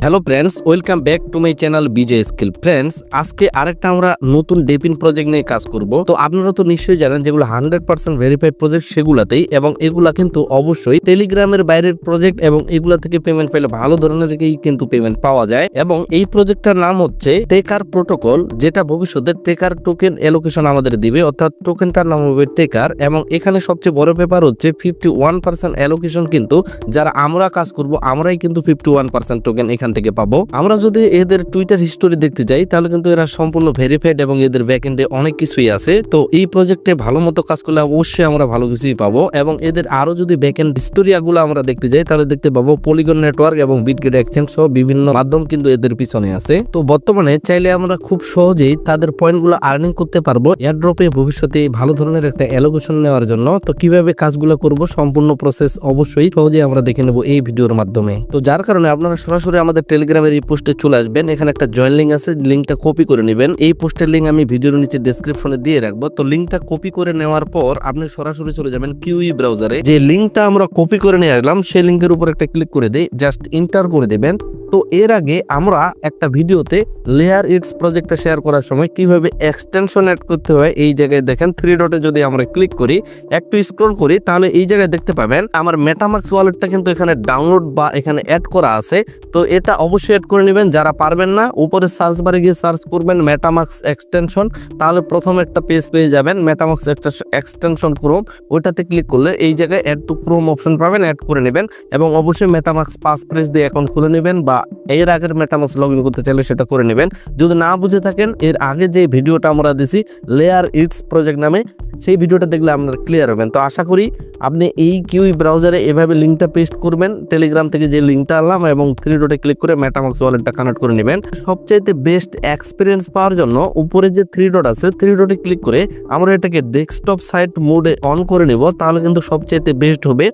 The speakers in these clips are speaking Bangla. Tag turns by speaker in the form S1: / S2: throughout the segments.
S1: Hello friends, welcome back to my channel Vijay skill. Friends, আজকে আরেকটা আমরা নতুন ডেপিন প্রজেক্ট নিয়ে কাজ করব। তো আপনারা তো নিশ্চয়ই জানেন যেগুলো 100% ভেরিফাইড প্রজেক্ট সেগুলাতেই, এবং এগুলা কিন্তু অবশ্যই টেলিগ্রামের বাইরের প্রজেক্ট, এবং এগুলা থেকে পেমেন্ট পেলে ভালো ধরনের কিন্তু পেমেন্ট পাওয়া যায়। এবং এই প্রজেক্টটার নাম হচ্ছে টেকার প্রোটোকল, যেটা ভবিষ্যতে টেকার টোকেন অ্যালোকেশন আমাদের দিবে, অর্থাৎ টোকেনটার নাম হবে টেকার। এবং এখানে সবচেয়ে বড় ব্যাপার হচ্ছে 51% অ্যালোকেশন কিন্তু যারা আমরা কাজ করব আমরাই কিন্তু 51% টোকেন এখান থেকে পাবো। আমরা যদি এদের টুইটার হিস্টোরি দেখতে যাই তাহলে কিন্তু এরা সম্পূর্ণ ভেরিফাইড এবং এদের ব্যাকএন্ডে অনেক কিছুই আছে। তো এই প্রজেক্টে ভালো মতো কাজ করলে অবশ্যই আমরা ভালো কিছুই পাবো। এবং এদের আরো যদি ব্যাকএন্ড হিস্টোরিয়াগুলো আমরা দেখতে যাই তাহলে দেখতে পাবো পলিগন নেটওয়ার্ক এবং বিটগেট এক্সচেঞ্জ সহ বিভিন্ন মাধ্যম কিন্তু এদের পিছনে আছে। তো বর্তমানে চাইলে আমরা খুব সহজেই তাদের পয়েন্টগুলো আর্নিং করতে পারবো এয়ারড্রপে ভবিষ্যতে ভালো ধরনের একটা অ্যালোকেশন নেওয়ার জন্য। তো কিভাবে কাজগুলো করব সম্পূর্ণ প্রসেস অবশ্যই সহজেই আমরা দেখে নেব এই ভিডিওর মাধ্যমে। তো যার কারণে আপনারা সরাসরি আমাদের টেলিগ্রামের এই পোস্টে চলে আসবেন। এখানে একটা জয়েন লিঙ্ক আছে, লিঙ্কটা কপি করে নেবেন। এই পোস্টের লিঙ্ক আমি ভিডিওর নিচে ডেসক্রিপশনে দিয়ে রাখবো। তো লিঙ্কটা কপি করে নেওয়ার পর আপনি সরাসরি চলে যাবেন কিউই ব্রাউজারে। যে লিঙ্কটা আমরা কপি করে নিয়ে আসলাম সেই লিঙ্কের উপর একটা ক্লিক করে দেই, জাস্ট এন্টার করে দেবেন। তো এর আগে আমরা একটা ভিডিওতে লেয়ার ইটস প্রজেক্টটা শেয়ার করার সময় কিভাবে এক্সটেনশন অ্যাড করতে হয় এই জায়গায় দেখেন 3 ডটে যদি আমরা ক্লিক করি, একটু স্ক্রল করি, তাহলে এই জায়গায় দেখতে পাবেন আমার মেটামাক্স ওয়ালেটটা কিন্তু এখানে ডাউনলোড বা এখানে অ্যাড করা আছে। তো এটা অবশ্যই অ্যাড করে নেবেন। যারা পারবেন না উপরে সার্চ বারে গিয়ে সার্চ করবেন মেটামাক্স এক্সটেনশন, তাহলে প্রথম একটা পেজ পেয়ে যাবেন মেটামাক্স একটা এক্সটেনশন ক্রোম, ওইটাতে ক্লিক করলে এই জায়গায় অ্যাড টু ক্রোম অপশন পাবেন, অ্যাড করে নেবেন। এবং অবশ্যই মেটামাক্স পাসফ্রেজ দিয়ে অ্যাকাউন্ট খুলে নেবেন, বা এর আগের মেটামাক্স লগ ইন করতে চাইলে সেটা করে নেবেন। যদি না বুঝে থাকেন এর আগে যে ভিডিওটা আমরা দিছি লেয়ার ইটস প্রজেক্ট নামে, সেই ভিডিওটা দেখলে আপনারা ক্লিয়ার হবেন। তো আশা করি আপনি এই কিউই ব্রাউজারে এভাবে লিঙ্কটা পেস্ট করবেন, টেলিগ্রাম থেকে যে লিঙ্কটা আনলাম, এবং 3 ডটে ক্লিক করে মেটামাক্স ওয়ালেটটা কানেক্ট করে নেবেন। সবচাইতে বেস্ট এক্সপিরিয়েন্স পাওয়ার জন্য উপরে যে 3 ডট আছে 3 ডটে ক্লিক করে আমরা এটাকে ডেস্কটপ সাইট মোডে অন করে নেব, তাহলে কিন্তু সবচাইতে বেস্ট হবে,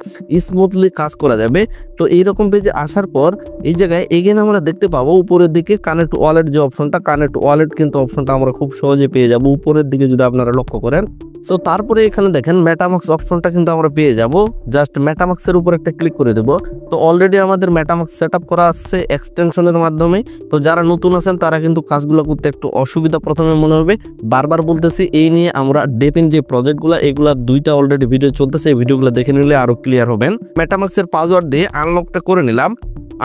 S1: স্মুথলি কাজ করা যাবে। তো এইরকম পেজে আসার পর এই জায়গায় এগেন আমরা দেখতে পাবো উপরের দিকে কানেক্ট ওয়ালেট যে অপশনটা, কানেক্ট ওয়ালেট কিন্তু অপশনটা আমরা খুব সহজে পেয়ে যাব উপরের দিকে যদি আপনারা লক্ষ্য করেন। সো তারপরে এখানে দেখেন মেটামাক্স অপশনটা কিন্তু আমরা পেয়ে যাব, জাস্ট মেটামাক্সের উপর একটা ক্লিক করে দেব। তো অলরেডি আমাদের মেটামাক্স সেটআপ করা আছে এক্সটেনশনের মাধ্যমে। তো যারা নতুন আছেন তারা কিন্তু কাজগুলো করতে একটু অসুবিধা প্রথমে মনে হবে, বারবার বলতেছি এই নিয়ে আমরা ডেপিন যে প্রজেক্টগুলো এগুলা 2টা অলরেডি ভিডিও চলতেছে, এই ভিডিওগুলো দেখে নিলে আরো ক্লিয়ার হবেন। মেটামাক্সের পাসওয়ার্ড দিয়ে আনলকটা করে নিলাম।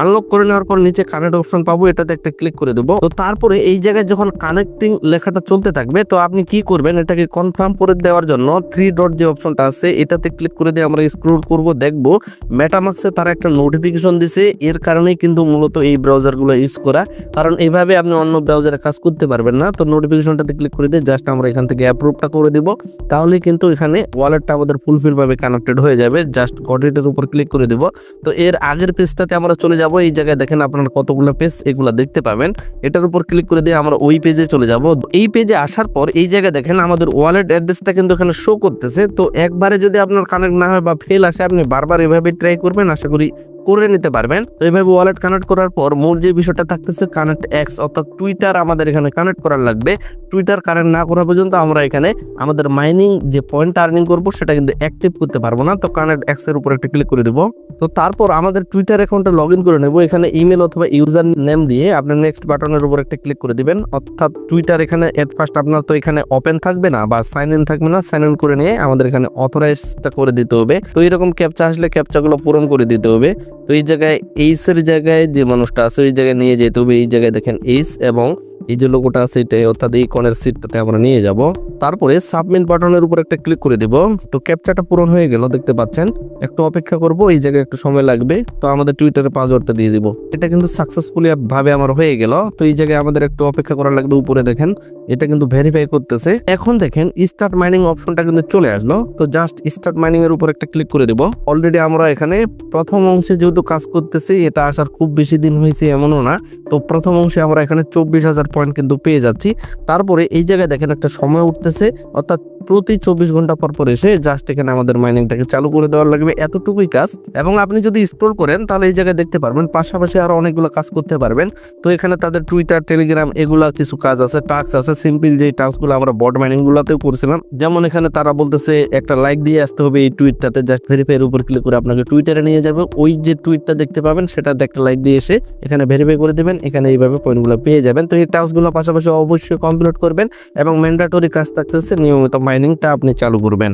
S1: আনলক করে নেওয়ার পর নিচে কানেক্ট অপশন পাবো, এটাতে একটা ক্লিক করে দেবো। তো তারপরে এই জায়গায় যখন কানেক্টিং লেখাটা চলতে থাকবে তো আপনি কি করবেন, এটাকে কনফার্ম করে দেওয়ার জন্য 3 ডট যে অপশনটা আছে এটাতে ক্লিক করে দিয়ে আমরা স্ক্রল করব, দেখবো মেটামাক্সে তারা একটা নোটিফিকেশন দিছে। এর কারণেই কিন্তু মূলত এই ব্রাউজারগুলো ইউজ করা, কারণ এইভাবে আপনি অন্য ব্রাউজারে কাজ করতে পারবেন না। তো নোটিফিকেশনটাতে ক্লিক করে দিয়ে জাস্ট আমরা এখান থেকে অ্যাপ্রুভটা করে দিব, তাহলে কিন্তু এখানে ওয়ালেটটা আমাদের ফুলফিল ভাবে কানেক্টেড হয়ে যাবে। জাস্ট গটের উপর ক্লিক করে দিব। তো এর আগের পেজটাতে আমরা চলে যাব। এই জায়গায় দেখেন আপনারা কতগুলো পেজ এগুলা দেখতে পাবেন, এটার উপর ক্লিক করে দিয়ে আমরা ওই পেজে চলে যাব। এই পেজে আসার পর এই জায়গায় দেখেন আমাদের ওয়ালেট অ্যাড্রেসটা কিন্তু এখানে শো করতেছে। তো একবারে যদি আপনার কানেক্ট না হয় বা ফেল আসে আপনি বারবার এভাবে ট্রাই করবেন, আশা করি করে নিতে পারবেন। তো এইভাবে ওয়ালেট কানেক্ট করার পর মূল যে বিষয়টা থাকতেছে কানেক্ট এক্স, অর্থাৎ টুইটার আমাদের এখানে কানেক্ট করার লাগবে। টুইটার কানেক্ট না করা পর্যন্ত আমরা এখানে আমাদের মাইনিং যে পয়েন্ট আর্নিং করবো সেটা কিন্তু অ্যাক্টিভ করতে পারবো না। তো কানেক্ট এক্স এর উপর একটা ক্লিক করে দেবো। তো তারপর আমাদের টুইটার অ্যাকাউন্টে লগ ইন করে নেব। এখানে ইমেল অথবা ইউজার নেম দিয়ে আপনি নেক্সট বাটনের উপর একটা ক্লিক করে দিবেন, অর্থাৎ টুইটার এখানে এট ফার্স্ট আপনার তো এখানে ওপেন থাকবে না বা সাইন ইন থাকবে না, সাইন ইন করে নিয়ে আমাদের এখানে অথরাইজটা করে দিতে হবে। তো এরকম ক্যাপচা আসলে ক্যাপচাগুলো পূরণ করে দিতে হবে। তো এই জায়গায় এইসের জায়গায় যে মানুষটা আছে ওই জায়গায় নিয়ে যেতে হবে। এই জায়গায় দেখেন এইস এবং এই যে লোগোটা আছে এটাই, অর্থাৎ এই কর্নার সিটটাতে আমরা নিয়ে যাব। তারপরে সাবমিট বাটনের উপর একটা ক্লিক করে দেব। তো ক্যাপচাটা পূরণ হয়ে গেল দেখতে পাচ্ছেন, একটু অপেক্ষা করব, এই জায়গায় একটু সময় লাগবে। তো আমাদের টুইটারের পাসওয়ার্ডটা দিয়ে দিব। এটা কিন্তু সাকসেসফুলি ভাবে আমার হয়ে গেল। তো এই জায়গায় আমাদের একটু অপেক্ষা করা লাগবে। উপরে দেখেন এটা কিন্তু ভেরিফাই করতেছে। এখন দেখেন স্টার্ট মাইনিং অপশনটা কিন্তু চলে আসলো। তো জাস্ট স্টার্ট মাইনিং এর উপর একটা ক্লিক করে দেব। অলরেডি আমরা এখানে প্রথম অংশে যেহেতু কাজ করতেছি, এটা আসার খুব বেশি দিন হয়েছে এমনও না। তো প্রথম অংশে আমরা এখানে 24,000 পয়েন্ট কিন্তু পেয়ে যাচ্ছি। তারপর পরে এই জায়গায় দেখেন একটা সময় উঠতেছে, অর্থাৎ প্রতি 24 ঘন্টা পর পর এসে জাস্ট এখানে আমাদের মাইনিংটাকে চালু করে দেওয়ার লাগবে, এতটুকুই কাজ। এবং আপনি যদি স্ক্রল করেন তাহলে এই জায়গায় দেখতে পারবেন পাশাপাশি আরো অনেকগুলো কাজ করতে পারবেন। তো এখানে তাদের টুইটার, টেলিগ্রাম এগুলা কিছু কাজ আছে, টাস্ক আছে, সিম্পল যে টাস্কগুলো আমরা বট মাইনিং গুলাতেও করছিলাম। যেমন এখানে তারা বলতেছে একটা লাইক দিয়ে আসতে হবে এই টুইটটাতে, জাস্ট ভেরিফাই এর উপর ক্লিক করে আপনাকে টুইটারে নিয়ে যাবে, ওই যে টুইটটা দেখতে পাবেন সেটাতে একটা লাইক দিয়ে এসে এখানে ভেরিফাই করে দিবেন, এখানে এইভাবে পয়েন্টগুলো পেয়ে যাবেন। তো এই টাস্কগুলো পাশাপাশি অবশ্যই কমপ্লিট করবেন এবং ম্যান্ডেটরি কাজ থাকতেছে নিয়মিত মাইনিংটা আপনি চালু করবেন।